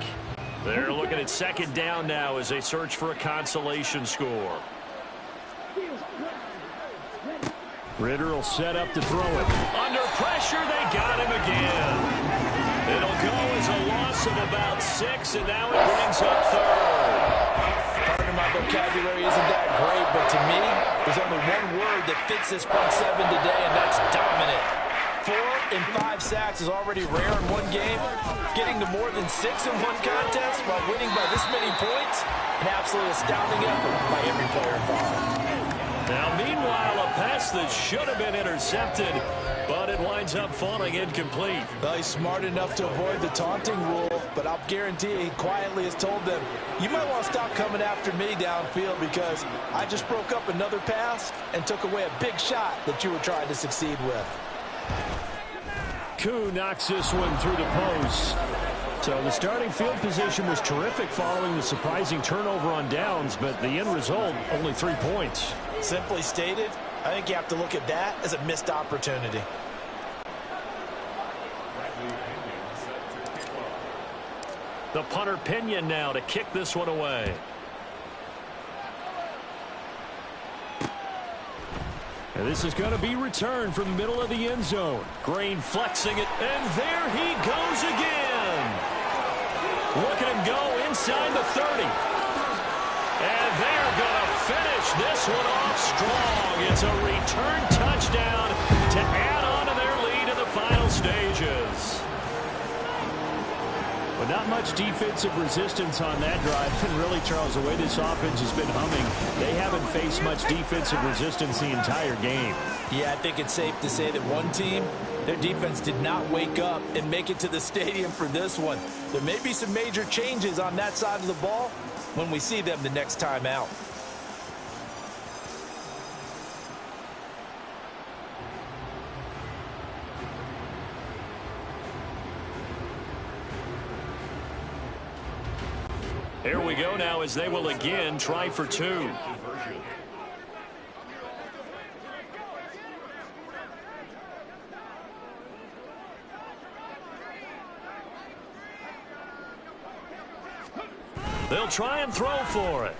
They're looking at second down now as they search for a consolation score. Ritter will set up to throw it. Under pressure, they got him again. It'll go as a loss of about 6, and now it brings up third. Part of my vocabulary isn't that great, but to me, there's only one word that fits this front seven today, and that's dominant. 4 and 5 sacks is already rare in one game. Getting to more than 6 in one contest while winning by this many points, an absolutely astounding effort by every player involved. Now, meanwhile, a pass that should have been intercepted, but it winds up falling incomplete. Well, he's smart enough to avoid the taunting rule, but I'll guarantee he quietly has told them, you might want to stop coming after me downfield, because I just broke up another pass and took away a big shot that you were trying to succeed with. Koo knocks this one through the post. So the starting field position was terrific following the surprising turnover on downs, but the end result, only 3 points. Simply stated, I think you have to look at that as a missed opportunity. The punter Pinion now to kick this one away. And this is going to be returned from the middle of the end zone. Green flexing it, and there he goes again. Look at him go inside the 30. And they're going to finish this one off strong. It's a return touchdown to add on to their lead in the final stages. But not much defensive resistance on that drive. And really, Charles, the way this offense has been humming, they haven't faced much defensive resistance the entire game. Yeah, I think it's safe to say that one team, their defense did not wake up and make it to the stadium for this one. There may be some major changes on that side of the ball when we see them the next time out. Here we go now as they will again try for 2. They'll try and throw for it.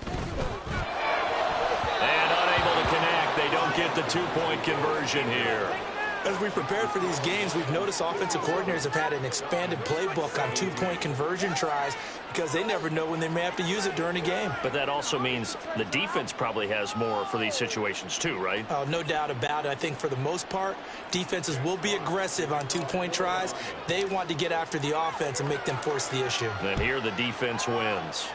And unable to connect. They don't get the 2-point conversion here. As we prepared for these games, we've noticed offensive coordinators have had an expanded playbook on 2-point conversion tries because they never know when they may have to use it during a game. But that also means the defense probably has more for these situations too, right? Oh, no doubt about it. I think for the most part, defenses will be aggressive on 2-point tries. They want to get after the offense and make them force the issue. And here the defense wins.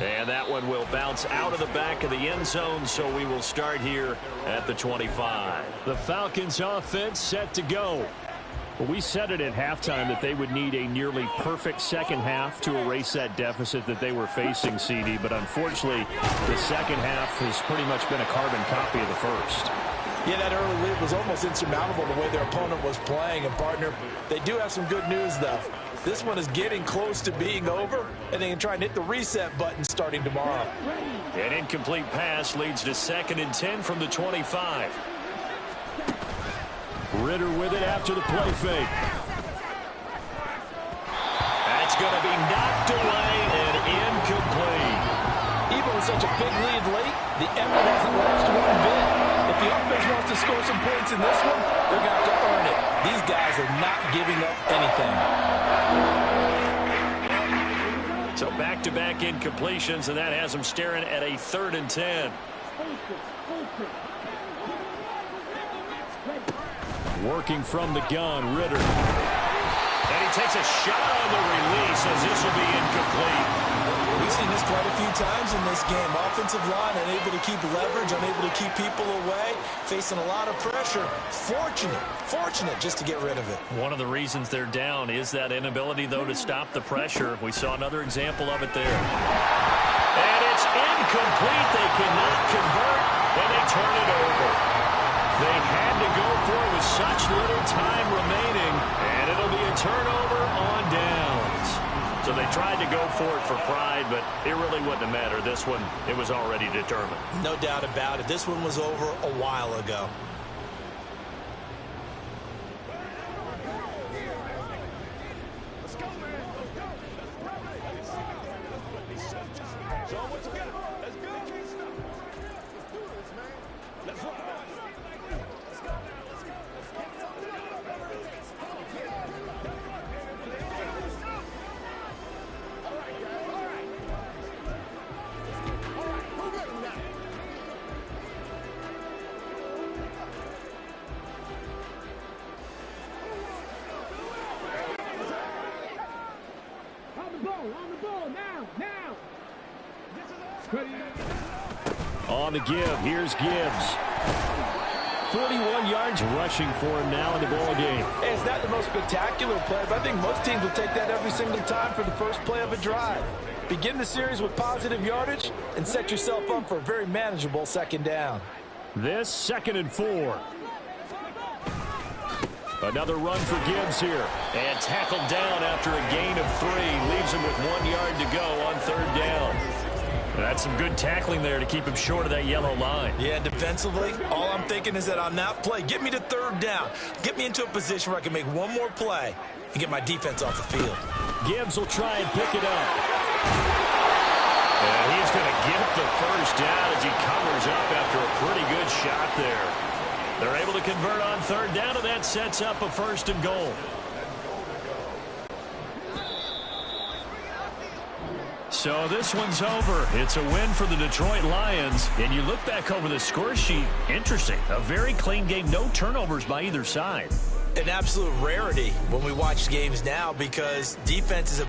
And that one will bounce out of the back of the end zone, so we will start here at the 25. The Falcons offense set to go. Well, we said it at halftime that they would need a nearly perfect second half to erase that deficit that they were facing, CD, but unfortunately, the second half has pretty much been a carbon copy of the first. Yeah, that early lead was almost insurmountable the way their opponent was playing. And, partner, they do have some good news, though. This one is getting close to being over, and they can try and hit the reset button starting tomorrow. An incomplete pass leads to 2nd and 10 from the 25. Ritter with it after the play fake. That's going to be knocked away and incomplete. Even with such a big lead late, the effort hasn't lapsed one bit. If the offense wants to score some points in this one, they're going to have to earn it. These guys are not giving up anything. So back-to-back incompletions, and that has them staring at a 3rd and 10. Working from the gun, Ritter. And he takes a shot on the release as this will be incomplete. We've seen this quite a few times in this game. Offensive line unable to keep leverage, unable to keep people away, facing a lot of pressure. Fortunate just to get rid of it. One of the reasons they're down is that inability, though, to stop the pressure. We saw another example of it there. And it's incomplete. They cannot convert, and they turn it over. They had to go for it with such little time remaining, and it'll be a turnover on downs. So they tried to go for it for pride, but it really wouldn't have mattered. This one, it was already determined. No doubt about it. This one was over a while ago. On the give, here's Gibbs. 41 yards rushing for him now in the ball game. Hey, it's not the most spectacular play, but I think most teams will take that every single time for the first play of a drive. Begin the series with positive yardage and set yourself up for a very manageable 2nd down. This 2nd and 4. Another run for Gibbs here. And tackled down after a gain of 3. Leaves him with 1 yard to go on 3rd down. That's some good tackling there to keep him short of that yellow line. Yeah, defensively, all I'm thinking is that on that play, get me to 3rd down. Get me into a position where I can make one more play and get my defense off the field. Gibbs will try and pick it up. And he's going to get the 1st down as he covers up after a pretty good shot there. They're able to convert on 3rd down, and that sets up a 1st and goal. So this one's over. It's a win for the Detroit Lions. And you look back over the score sheet, interesting. A very clean game, no turnovers by either side. An absolute rarity when we watch games now because defenses have